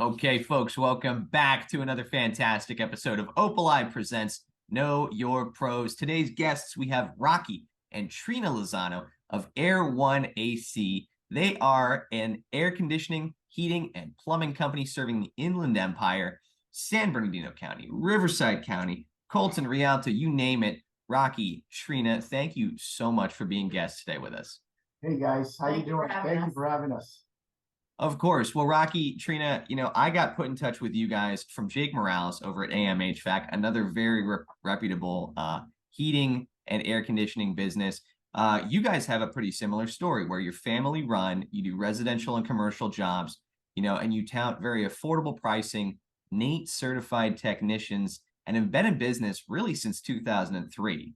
Okay, folks, welcome back to another fantastic episode of Opali Presents Know Your Pros. Today's guests, we have Rocky and Trina Lozano of Air One AC. They are an air conditioning, heating, and plumbing company serving the Inland Empire, San Bernardino County, Riverside County, Colton, Rialto, you name it. Rocky, Trina, thank you so much for being guests today with us. Hey guys, how you doing? Thank you for having us. Of course. Well, Rocky, Trina, I got put in touch with you guys from Jake Morales over at AM HVAC, another very reputable heating and air conditioning business. You guys have a pretty similar story where you're family run, you do residential and commercial jobs, and you tout very affordable pricing, NATE certified technicians, and have been in business really since 2003.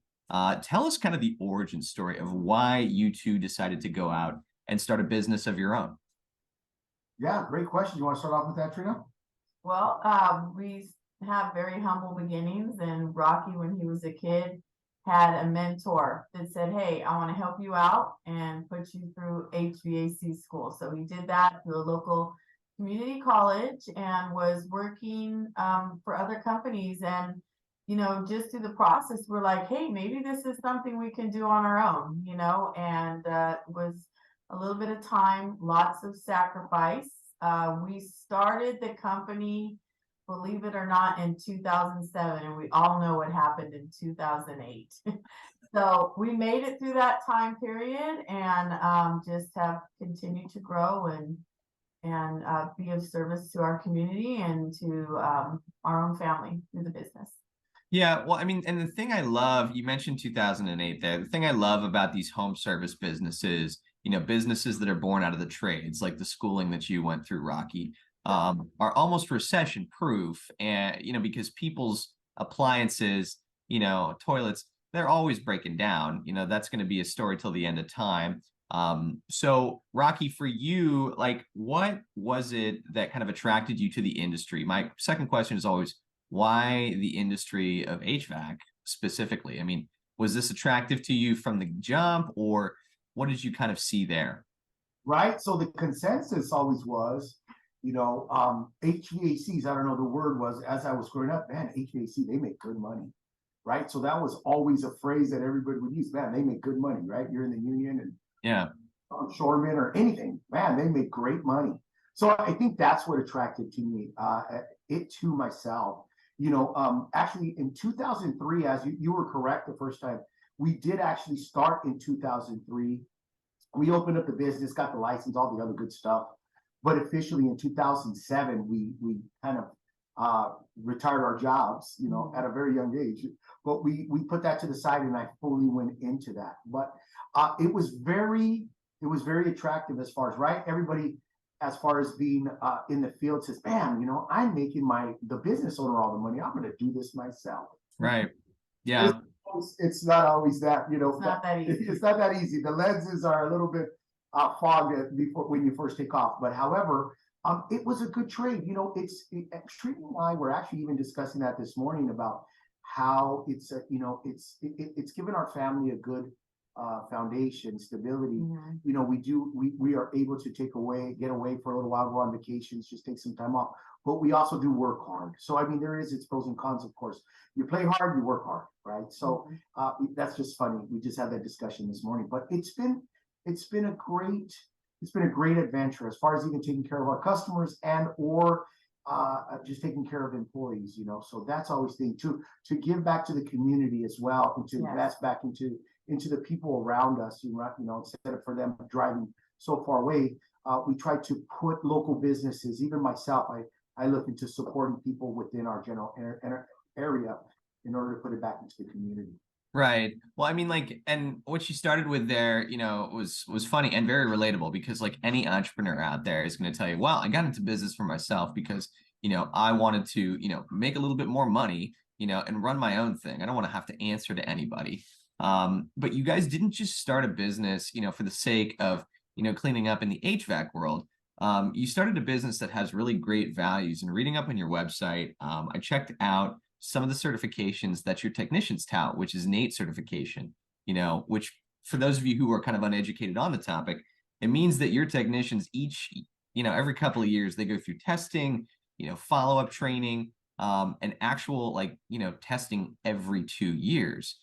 Tell us kind of the origin story of why you two decided to go out and start a business of your own. Yeah, great question. You want to start off with that, Trina? Well, we have very humble beginnings, and Rocky, when he was a kid, had a mentor that said, "Hey, I want to help you out and put you through HVAC school." So he did that through a local community college and was working for other companies. And, just through the process, we're like, "Hey, maybe this is something we can do on our own," and was a little bit of time, lots of sacrifice. We started the company, believe it or not, in 2007, and we all know what happened in 2008. So we made it through that time period and just have continued to grow and be of service to our community and to our own family through the business. Yeah, well, I mean, and the thing I love, you mentioned 2008 there. The thing I love about these home service businesses, businesses that are born out of the trades, like the schooling that you went through, Rocky, are almost recession proof. And, because people's appliances, toilets, they're always breaking down. That's going to be a story till the end of time. So Rocky, for you, like, what was it that kind of attracted you to the industry? My second question is always, why the industry of HVAC specifically? I mean, was this attractive to you from the jump, or what did you kind of see there? Right. So the consensus always was, HVACs, I don't know, the word was, as I was growing up, man, HVAC, they make good money. Right. So that was always a phrase that everybody would use, man, they make good money, right? You're in the union and yeah, shoremen or anything, man, they make great money. So I think that's what attracted to me, to myself. Actually in 2003, as you were correct the first time, we did actually start in 2003. We opened up the business, got the license, all the other good stuff. But officially in 2007, we kind of retired our jobs, at a very young age. But we put that to the side, and I fully went into that. But it was very attractive as far as, right? Everybody, as far as being in the field, says, "Man, I'm making the business owner all the money. I'm going to do this myself." Right. Yeah. It's not always that, It's not that easy. It's not that easy. The lenses are a little bit fogged before when you first take off. But however, it was a good trade. Trina and I were actually even discussing that this morning about how it's given our family a good foundation, stability. We are able to get away for a little while, go on vacations, just take some time off. But we also do work hard. So I mean, there is its pros and cons, of course. You play hard, you work hard, right? So that's just funny. We just had that discussion this morning. But it's been a great adventure as far as even taking care of our customers or just taking care of employees. So that's always the thing to give back to the community as well, and to invest back into the people around us. Instead of for them driving so far away, we try to put local businesses. Even myself, I look into supporting people within our general area in order to put it back into the community. Right. Well, I mean, and what you started with there, was funny and very relatable, because like any entrepreneur out there is going to tell you, well, I got into business for myself because, I wanted to, make a little bit more money, and run my own thing. I don't want to have to answer to anybody. But you guys didn't just start a business, for the sake of, cleaning up in the HVAC world. You started a business that has really great values. And reading up on your website, I checked out some of the certifications that your technicians tout, which is NATE certification, which for those of you who are kind of uneducated on the topic, it means that your technicians each every couple of years they go through testing, follow-up training, and actual testing every 2 years,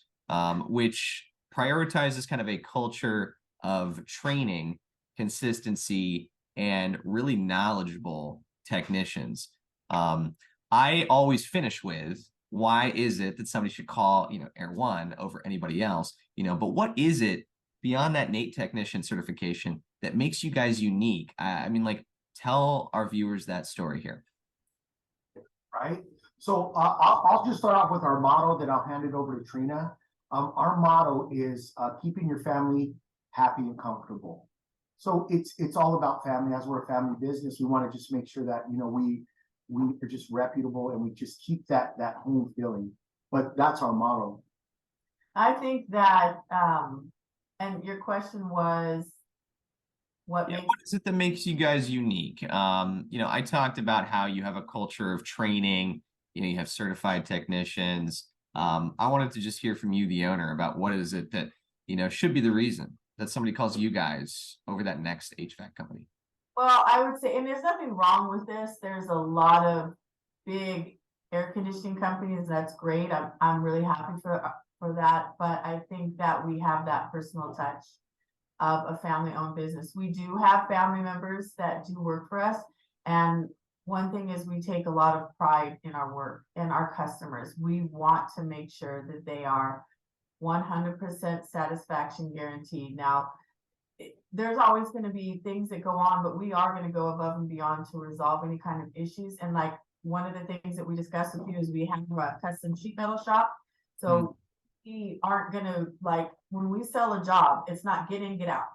which prioritizes kind of a culture of training, consistency, and really knowledgeable technicians. I always finish with, why is it that somebody should call, Air One over anybody else? But what is it beyond that NATE technician certification that makes you guys unique? I mean, tell our viewers that story here. Right. So I'll just start off with our motto, then I'll hand it over to Trina. Our motto is keeping your family happy and comfortable. So it's all about family. As we're a family business, we want to just make sure that we are just reputable and we just keep that home feeling. But that's our motto. I think that, and your question was, what is it that makes you guys unique? I talked about how you have a culture of training, you have certified technicians. I wanted to just hear from you, the owner, about what is it that, should be the reason that somebody calls you guys over that next HVAC company. Well, I would say, and there's nothing wrong with this. There's a lot of big air conditioning companies. That's great. I'm really happy for that. But I think that we have that personal touch of a family-owned business. We do have family members that do work for us. And one thing is, we take a lot of pride in our work and our customers. We want to make sure that they are 100% satisfaction guaranteed. Now, there's always going to be things that go on, but we are going to go above and beyond to resolve any kind of issues. And one of the things that we discussed with you is we have a custom sheet metal shop. So we aren't going to, when we sell a job, it's not get in, get out,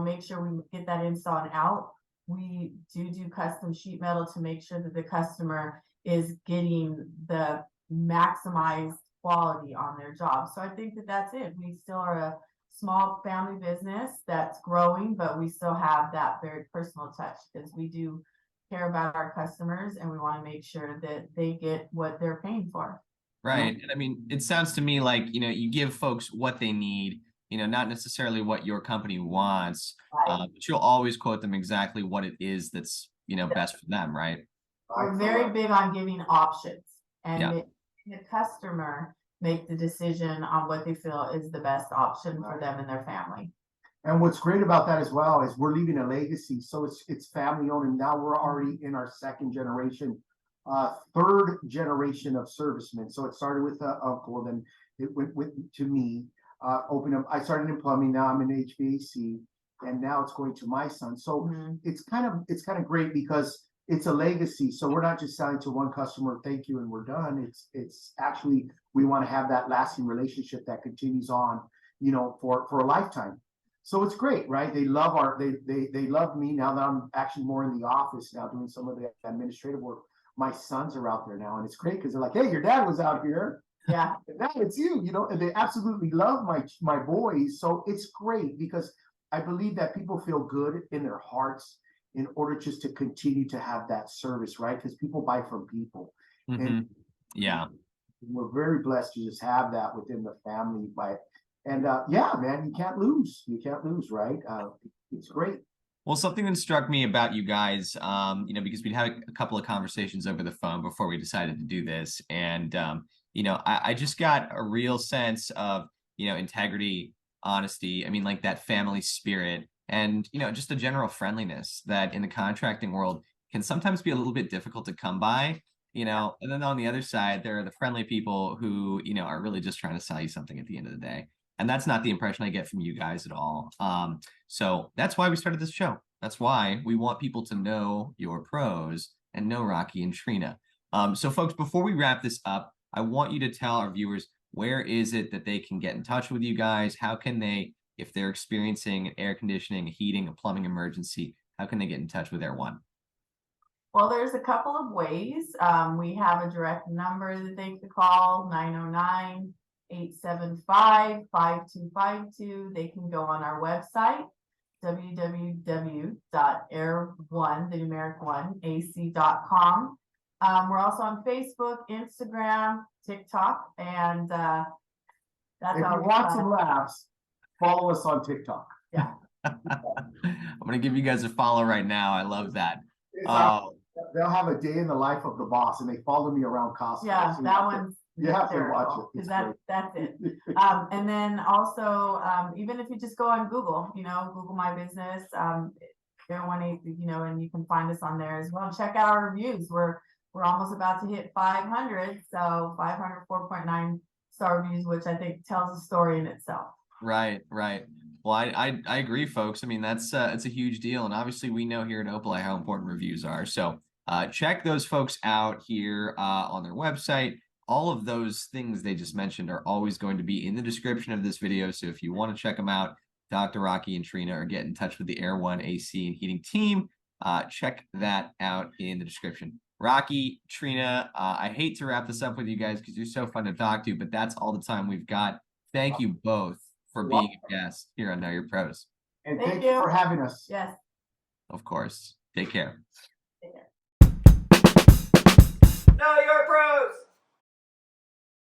make sure we get that install and out. We do custom sheet metal to make sure that the customer is getting the maximized quality on their job. So I think that that's it. We still are a small family business that's growing, but we still have that very personal touch because we do care about our customers and we want to make sure that they get what they're paying for. Right. And I mean, it sounds to me like, you give folks what they need, not necessarily what your company wants, Right. but you'll always quote them exactly what it is that's, best for them, right? We're very big on giving options and Yeah. the customer make the decision on what they feel is the best option for them and their family. And what's great about that as well is we're leaving a legacy. So it's family owned, and now we're already in our second generation, third generation of servicemen. So it started with uncle, then it went to me. Opened up. I started in plumbing. Now I'm in HVAC, and now it's going to my son. So it's kind of great because it's a legacy. So we're not just selling to one customer, thank you, and we're done. It's actually, we want to have that lasting relationship that continues on, for a lifetime. So it's great, right? They love they love me now that I'm actually more in the office now doing some of the administrative work. My sons are out there now, and it's great because they're like, hey, your dad was out here. Yeah. Now it's you, and they absolutely love my boys. So it's great because I believe that people feel good in their hearts in order just to continue to have that service, right? Because people buy from people. And yeah, we're very blessed to just have that within the family. Yeah, man, you can't lose, right? It's great. Well, something that struck me about you guys, because we'd had a couple of conversations over the phone before we decided to do this. And, I just got a real sense of, integrity, honesty. I mean, that family spirit and, just a general friendliness that in the contracting world can sometimes be a little bit difficult to come by, and then on the other side, there are the friendly people who, are really just trying to sell you something at the end of the day. And that's not the impression I get from you guys at all. So that's why we started this show. That's why we want people to know your pros and know Rocky and Trina. So folks, before we wrap this up, I want you to tell our viewers, where is it that they can get in touch with you guys? How can they, if they're experiencing an air conditioning, heating, a plumbing emergency, how can they get in touch with Air One? Well, there's a couple of ways. We have a direct number that they can call, 909-875-5252. They can go on our website, www.air1, We're also on Facebook, Instagram, TikTok, and that's if you want some laughs, follow us on TikTok. Yeah. I'm gonna give you guys a follow right now. I love that. It's Uh, they'll have a day in the life of the boss, and they follow me around Costco. Yeah, So that one's you have to watch hysterical, it. It's because that's great. it. And then also, even if you just go on Google, Google my business, 018, and you can find us on there as well. Check out our reviews. We're almost about to hit 500, so 500 4.9 star reviews, which I think tells a story in itself. Right, right. Well, I agree, folks. I mean, that's it's a huge deal, and obviously we know here at Opalite how important reviews are. So check those folks out here on their website. All of those things they just mentioned are always going to be in the description of this video. So if you want to check them out, Dr. Rocky and Trina, or get in touch with the Air One AC and Heating team, check that out in the description. Rocky, Trina, I hate to wrap this up with you guys because you're so fun to talk to, but that's all the time we've got. Thank you both for being a guest here on Know Your Pros. And Thank thank you you for having us. Yes. Of course. Take care.